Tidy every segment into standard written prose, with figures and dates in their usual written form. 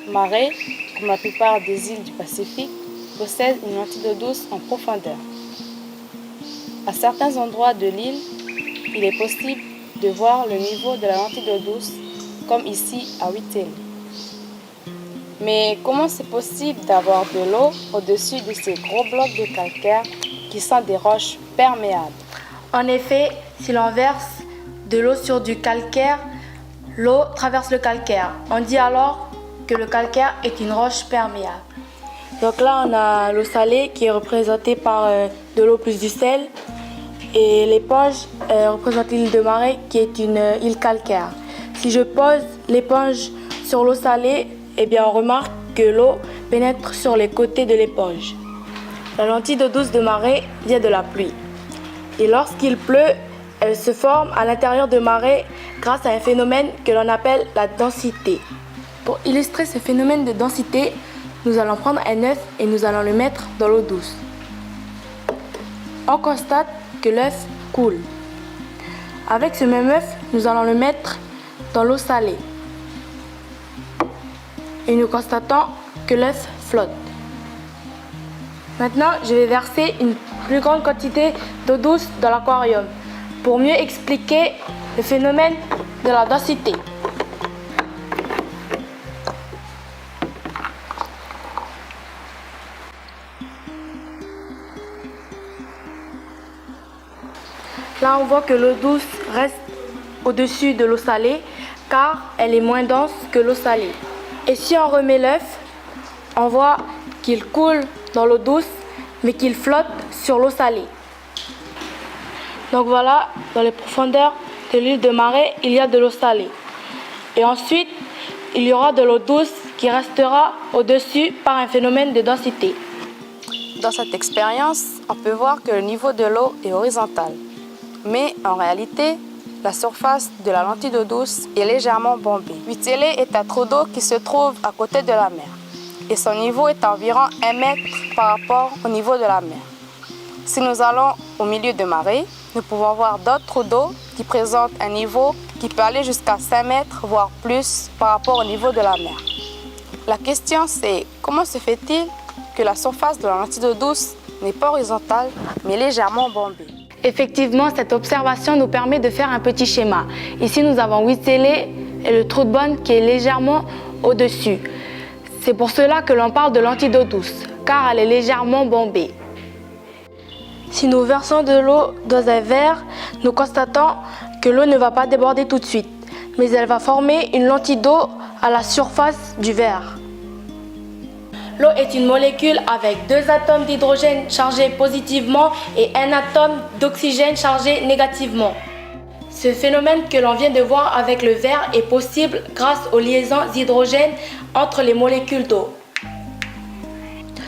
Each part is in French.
Marais, comme la plupart des îles du Pacifique, possède une lentille d'eau douce en profondeur. À certains endroits de l'île, il est possible de voir le niveau de la lentille d'eau douce, comme ici à Witele. Mais comment c'est possible d'avoir de l'eau au-dessus de ces gros blocs de calcaire qui sont des roches perméables? En effet, si l'on verse de l'eau sur du calcaire, l'eau traverse le calcaire. On dit alors que le calcaire est une roche perméable. Donc là, on a l'eau salée qui est représentée par de l'eau plus du sel. Et l'éponge représente l'île de Marais qui est une île calcaire. Si je pose l'éponge sur l'eau salée, eh bien on remarque que l'eau pénètre sur les côtés de l'éponge. La lentille d'eau douce de Marais vient de la pluie. Et lorsqu'il pleut, elle se forme à l'intérieur de Marais grâce à un phénomène que l'on appelle la densité. Pour illustrer ce phénomène de densité, nous allons prendre un œuf et nous allons le mettre dans l'eau douce. On constate que l'œuf coule. Avec ce même œuf, nous allons le mettre dans l'eau salée. Et nous constatons que l'œuf flotte. Maintenant, je vais verser une plus grande quantité d'eau douce dans l'aquarium pour mieux expliquer le phénomène de la densité. Là, on voit que l'eau douce reste au-dessus de l'eau salée car elle est moins dense que l'eau salée. Et si on remet l'œuf, on voit qu'il coule dans l'eau douce mais qu'il flotte sur l'eau salée. Donc voilà, dans les profondeurs de l'île de Marais, il y a de l'eau salée. Et ensuite, il y aura de l'eau douce qui restera au-dessus par un phénomène de densité. Dans cette expérience, on peut voir que le niveau de l'eau est horizontal. Mais en réalité, la surface de la lentille d'eau douce est légèrement bombée. Witele est un trou d'eau qui se trouve à côté de la mer et son niveau est environ 1 mètre par rapport au niveau de la mer. Si nous allons au milieu de Marais, nous pouvons voir d'autres trous d'eau qui présentent un niveau qui peut aller jusqu'à 5 mètres, voire plus, par rapport au niveau de la mer. La question c'est, comment se fait-il que la surface de la lentille d'eau douce n'est pas horizontale, mais légèrement bombée? Effectivement, cette observation nous permet de faire un petit schéma. Ici, nous avons Witele et le trou de bonne qui est légèrement au-dessus. C'est pour cela que l'on parle de lentille d'eau douce, car elle est légèrement bombée. Si nous versons de l'eau dans un verre, nous constatons que l'eau ne va pas déborder tout de suite, mais elle va former une lentille d'eau à la surface du verre. L'eau est une molécule avec 2 atomes d'hydrogène chargés positivement et un atome d'oxygène chargé négativement. Ce phénomène que l'on vient de voir avec le verre est possible grâce aux liaisons d'hydrogène entre les molécules d'eau.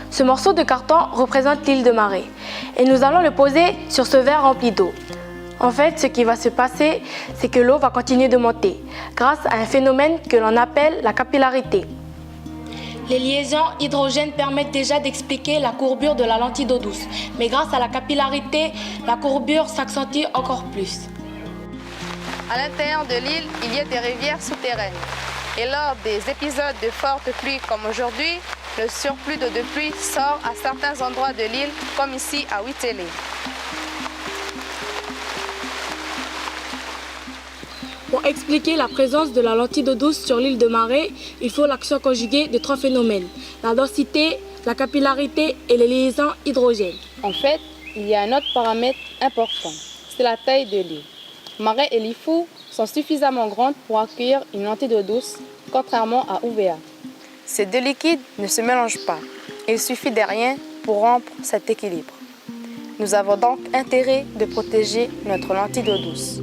Ce morceau de carton représente l'île de Marais et nous allons le poser sur ce verre rempli d'eau. En fait, ce qui va se passer, c'est que l'eau va continuer de monter grâce à un phénomène que l'on appelle la capillarité. Les liaisons hydrogène permettent déjà d'expliquer la courbure de la lentille d'eau douce, mais grâce à la capillarité, la courbure s'accentue encore plus. À l'intérieur de l'île, il y a des rivières souterraines. Et lors des épisodes de fortes pluies comme aujourd'hui, le surplus d'eau de pluie sort à certains endroits de l'île, comme ici à Witele. Pour expliquer la présence de la lentille d'eau douce sur l'île de Marais, il faut l'action conjuguée de 3 phénomènes, la densité, la capillarité et les liaisons hydrogène. En fait, il y a un autre paramètre important, c'est la taille de l'île. Marais et Lifou sont suffisamment grandes pour accueillir une lentille d'eau douce, contrairement à Uvea. Ces 2 liquides ne se mélangent pas. Il suffit de rien pour rompre cet équilibre. Nous avons donc intérêt de protéger notre lentille d'eau douce.